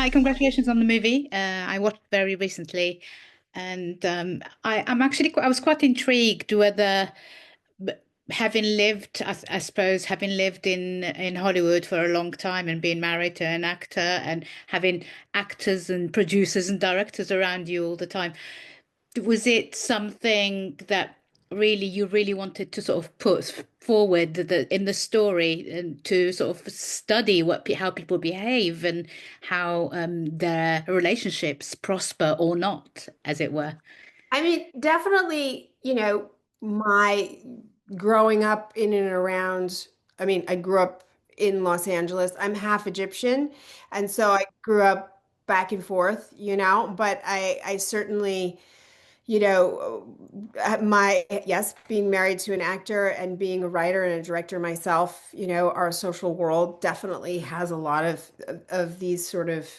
Hi, congratulations on the movie. I watched very recently, and I'm actually I was quite intrigued whether, b- having lived, I suppose, having lived in Hollywood for a long time and being married to an actor and having actors and producers and directors around you all the time, was it something that you really wanted to sort of put forward in the story and to sort of study how people behave and how their relationships prosper or not, as it were? I mean, definitely, my growing up in and around, I grew up in Los Angeles. I'm half Egyptian, and so I grew up back and forth, but I certainly, yes, being married to an actor and being a writer and a director myself, our social world definitely has a lot of these sort of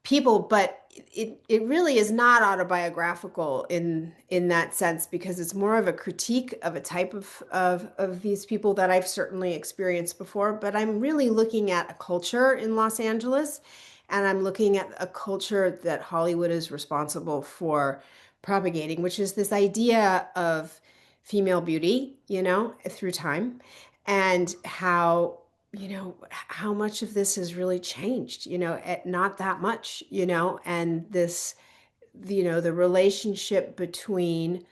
people, but it really is not autobiographical in that sense because it's more of a critique of a type of these people that I've certainly experienced before. But I'm really looking at a culture in Los Angeles, and I'm looking at a culture that Hollywood is responsible for propagating, which is this idea of female beauty, through time, and how much of this has really changed, not that much, and the relationship between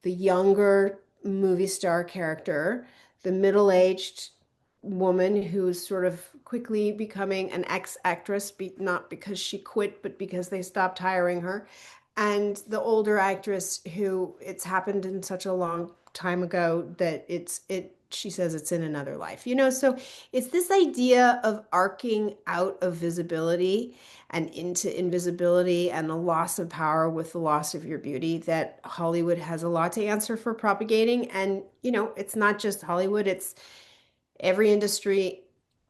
the younger movie star character, the middle-aged woman who's sort of quickly becoming an ex-actress, not because she quit, but because they stopped hiring her, and the older actress who it's happened in such a long time ago that she says it's in another life, so it's this idea of arcing out of visibility and into invisibility and the loss of power with the loss of your beauty that Hollywood has a lot to answer for propagating. And, it's not just Hollywood, it's every industry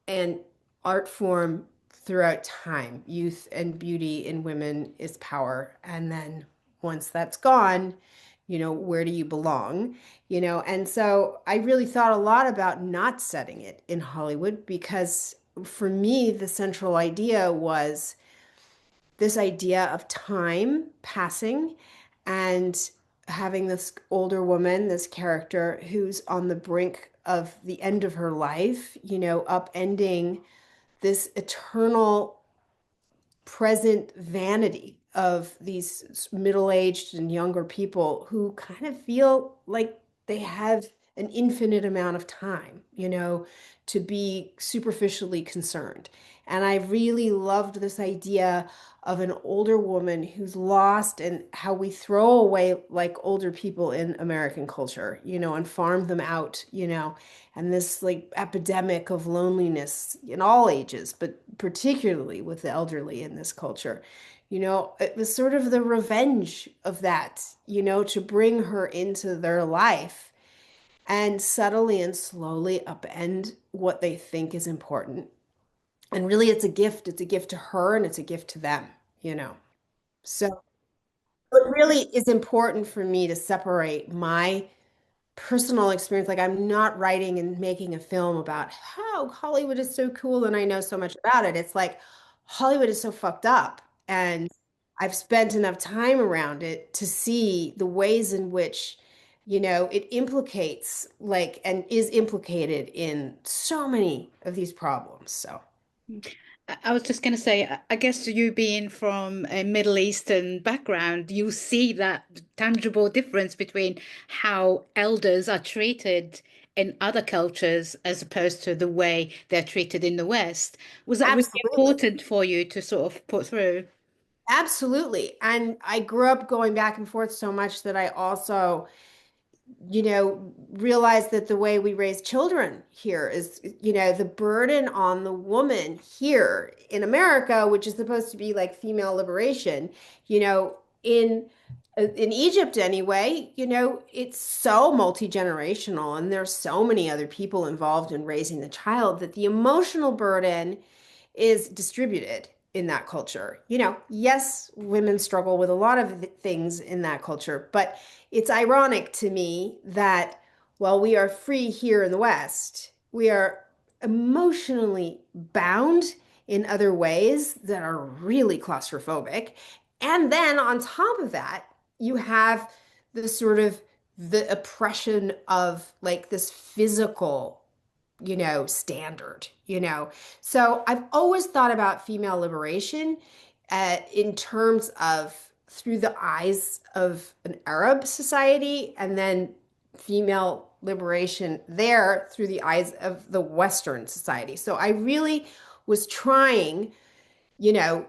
and art form throughout time. Youth and beauty in women is power. And then once that's gone, where do you belong? And so I really thought a lot about not setting it in Hollywood because for me, the central idea was this idea of time passing and having this older woman, this character who's on the brink of the end of her life, upending this eternal present vanity of these middle-aged and younger people who kind of feel like they have an infinite amount of time, to be superficially concerned. And I really loved this idea of an older woman who's lost and how we throw away like older people in American culture, and farm them out, and this like epidemic of loneliness in all ages, but particularly with the elderly in this culture. It was sort of the revenge of that, to bring her into their life and subtly and slowly upend what they think is important. And really, it's a gift. It's a gift to her and it's a gift to them, you know. So it really is important for me to separate my personal experience. Like I'm not writing and making a film about how Hollywood is so cool and I know so much about it. It's like Hollywood is so fucked up. And I've spent enough time around it to see the ways in which, it implicates like and is implicated in so many of these problems. So I was just going to say, I guess you being from a Middle Eastern background, you see that tangible difference between how elders are treated in other cultures as opposed to the way they're treated in the West. Was that really absolutely. important for you to sort of put through? Absolutely. And I grew up going back and forth so much that I also, realize that the way we raise children here is, the burden on the woman here in America, which is supposed to be like female liberation, in Egypt anyway, it's so multi-generational and there's so many other people involved in raising the child that the emotional burden is distributed in that culture. Yes, women struggle with a lot of things in that culture, but it's ironic to me that while we are free here in the West, we are emotionally bound in other ways that are really claustrophobic. And then on top of that, you have the sort of the oppression of like this physical, standard, So I've always thought about female liberation in terms of through the eyes of an Arab society, and then female liberation there through the eyes of the Western society. So I really was trying, you know,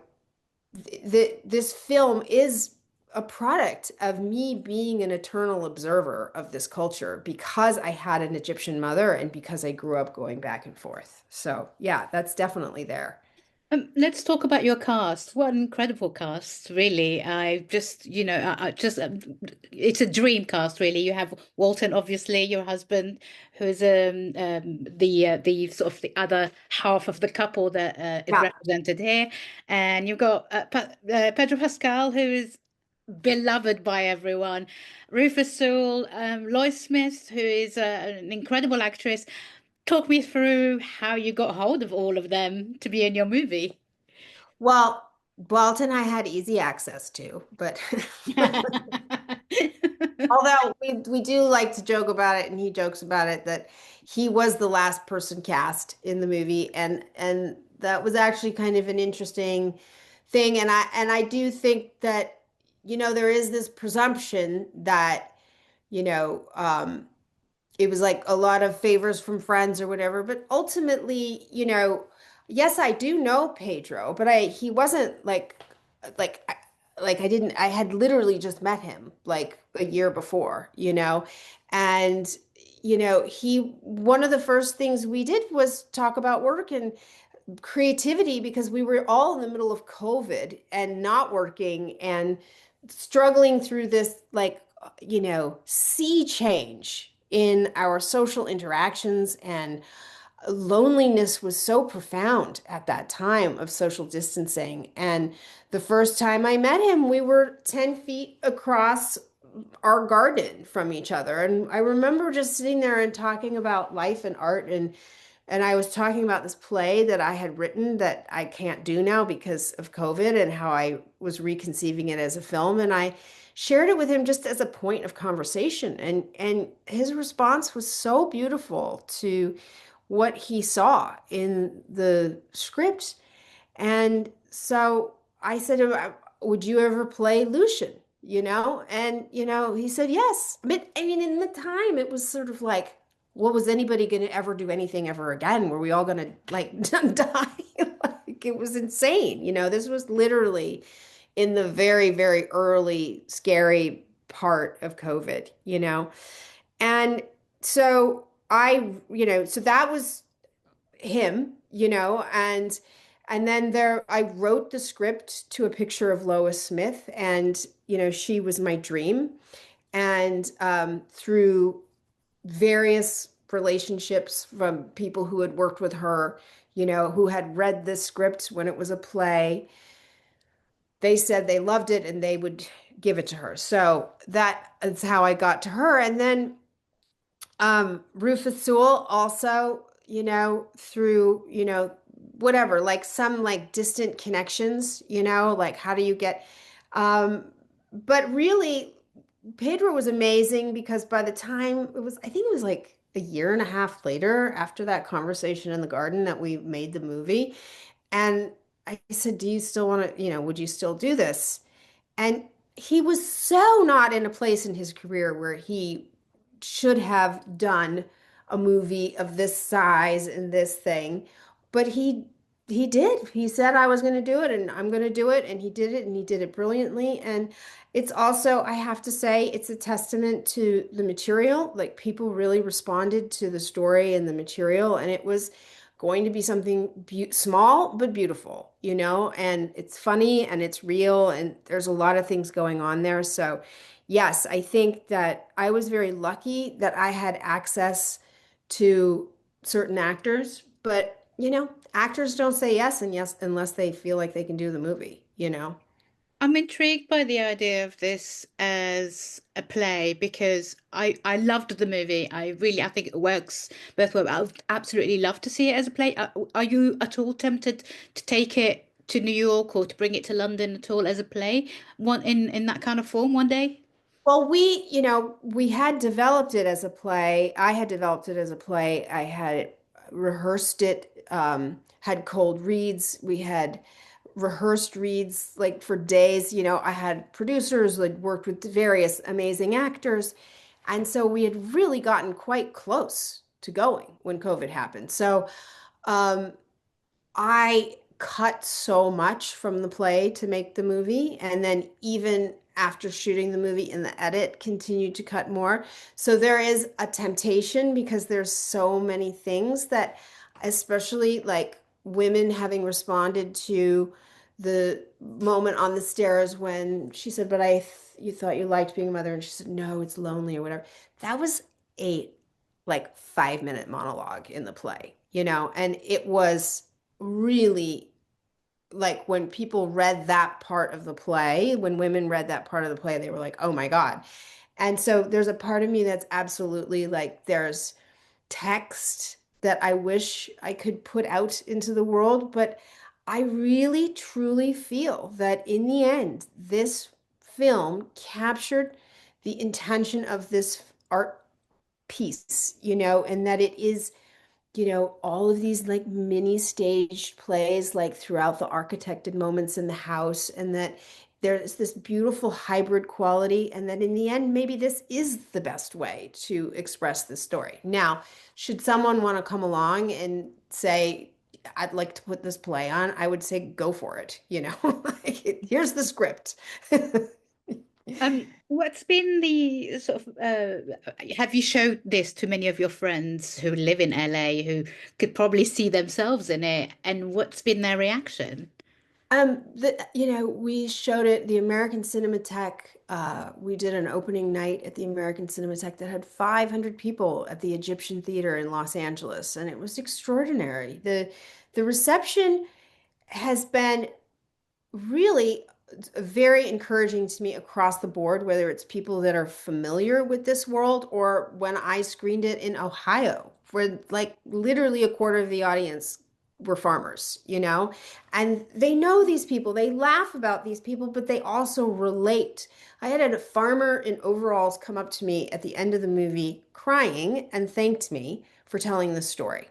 this film is a product of me being an eternal observer of this culture because I had an Egyptian mother and because I grew up going back and forth. So, yeah, that's definitely there. Let's talk about your cast. What an incredible cast, really. I just, I just, it's a dream cast, really. You have Walton, obviously, your husband, who's the sort of the other half of the couple that is Yeah. represented here, and you've got Pedro Pascal, who is beloved by everyone, Rufus Sewell, Lois Smith, who is an incredible actress. Talk me through how you got hold of all of them to be in your movie. Well, Walton I had easy access to, but although we do like to joke about it, and he jokes about it, that he was the last person cast in the movie, and that was actually kind of an interesting thing. And I do think that there is this presumption that you know it was like a lot of favors from friends or whatever. But ultimately, yes, I do know Pedro, but he wasn't like I didn't I had literally just met him like a year before, and he one of the first things we did was talk about work and creativity because we were all in the middle of COVID and not working and struggling through this sea change in our social interactions, and loneliness was so profound at that time of social distancing. And the first time I met him, we were 10 feet across our garden from each other. And I remember just sitting there and talking about life and art, and I was talking about this play that I had written that I can't do now because of COVID, and how I was reconceiving it as a film. And I shared it with him just as a point of conversation. And his response was so beautiful to what he saw in the script. And so I said to him, would you ever play Lucian? And he said yes. I mean, in the time, it was sort of like, what was anybody going to ever do anything ever again? Were we all going to like die? Like, it was insane. This was literally in the very, very early, scary part of COVID, And so so that was him, and then I wrote the script to a picture of Lois Smith, and she was my dream. And through various relationships from people who had worked with her, who had read the script when it was a play, they said they loved it and they would give it to her. So that is how I got to her. And then Rufus Sewell also, through, whatever, like some like distant connections, like how do you get, um, but really Pedro was amazing because by the time I think it was like a year and a half later after that conversation in the garden that we made the movie. And I said, do you still want to, would you still do this? And he was so not in a place in his career where he should have done a movie of this size and this thing, but he did. He said I was going to do it and I'm going to do it, and he did it, and he did it brilliantly. And it's also, I have to say, it's a testament to the material. Like, people really responded to the story and the material, and it was going to be something small but beautiful, and it's funny and it's real, and there's a lot of things going on there. So, yes, I think that I was very lucky that I had access to certain actors, but actors don't say yes and yes unless they feel like they can do the movie. I'm intrigued by the idea of this as a play because I loved the movie. I think it works both ways. I would absolutely love to see it as a play. Are you at all tempted to take it to New York or to bring it to London at all as a play, one in that kind of form one day? Well, we had developed it as a play. I had developed it as a play. I had rehearsed it, had cold reads. We had rehearsed reads like for days. I had producers, like worked with various amazing actors. And so we had really gotten quite close to going when COVID happened. So um, I cut so much from the play to make the movie, and then even after shooting the movie in the edit, continued to cut more. So there is a temptation because there's so many things that, especially like women having responded to the moment on the stairs when she said, "But you thought you liked being a mother," and she said, "No, it's lonely," or whatever. That was a like 5 minute monologue in the play, and it was really like when people read that part of the play, when women read that part of the play, they were like, oh my God. And so there's a part of me that's absolutely like, there's text that I wish I could put out into the world, but I really truly feel that in the end, this film captured the intention of this art piece, and that it is all of these like mini staged plays like throughout the architected moments in the house, and that there's this beautiful hybrid quality, and that in the end, maybe this is the best way to express this story. Now, should someone want to come along and say, I'd like to put this play on, I would say go for it, like, here's the script. What's been the sort of have you showed this to many of your friends who live in LA who could probably see themselves in it, and what's been their reaction? We showed it, the American Cinematheque. We did an opening night at the American Cinematheque that had 500 people at the Egyptian Theater in Los Angeles, and it was extraordinary. The reception has been really very encouraging to me across the board, whether it's people that are familiar with this world or when I screened it in Ohio, where like literally a quarter of the audience were farmers, and they know these people, they laugh about these people, but they also relate. I had a farmer in overalls come up to me at the end of the movie crying and thanked me for telling the story,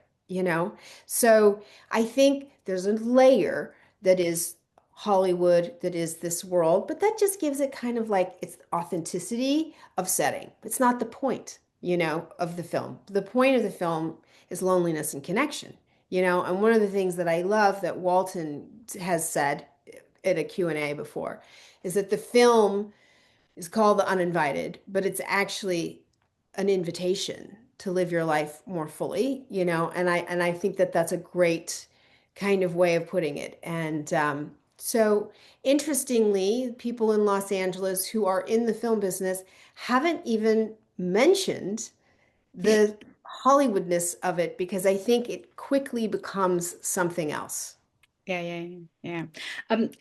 So I think there's a layer that is Hollywood, that is this world, but that just gives it kind of like its authenticity of setting. It's not the point, of the film. The point of the film is loneliness and connection, and one of the things that I love that Walton has said at a Q&A before is that the film is called The Uninvited, but it's actually an invitation to live your life more fully, and I think that that's a great kind of way of putting it. And so interestingly, people in Los Angeles who are in the film business haven't even mentioned the Hollywoodness of it because I think it quickly becomes something else. Yeah.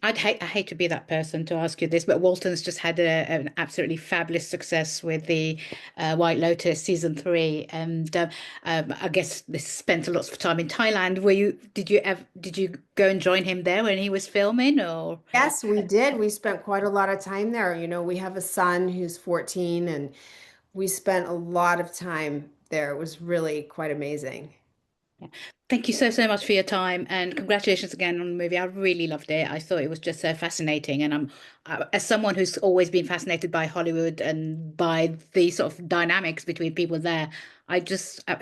I hate to be that person to ask you this, but Walton's just had an absolutely fabulous success with the White Lotus season 3, and I guess this spent a lot of time in Thailand. Did you go and join him there when he was filming, or? Yes, we did. We spent quite a lot of time there. We have a son who's 14, and we spent a lot of time there. It was really quite amazing. Yeah. Thank you so much for your time, and congratulations again on the movie. I really loved it. I thought it was just so fascinating, and as someone who's always been fascinated by Hollywood and by the sort of dynamics between people there, I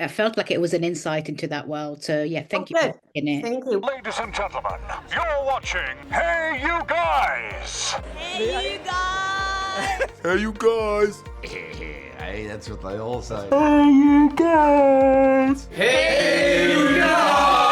felt like it was an insight into that world. So yeah, Oh, thank you for good. making it. Thank you. Ladies and gentlemen, you're watching Hey You Guys! Hey, you guys! Hey you guys! Hey, that's what they all say. Hey you guys! Hey, you guys!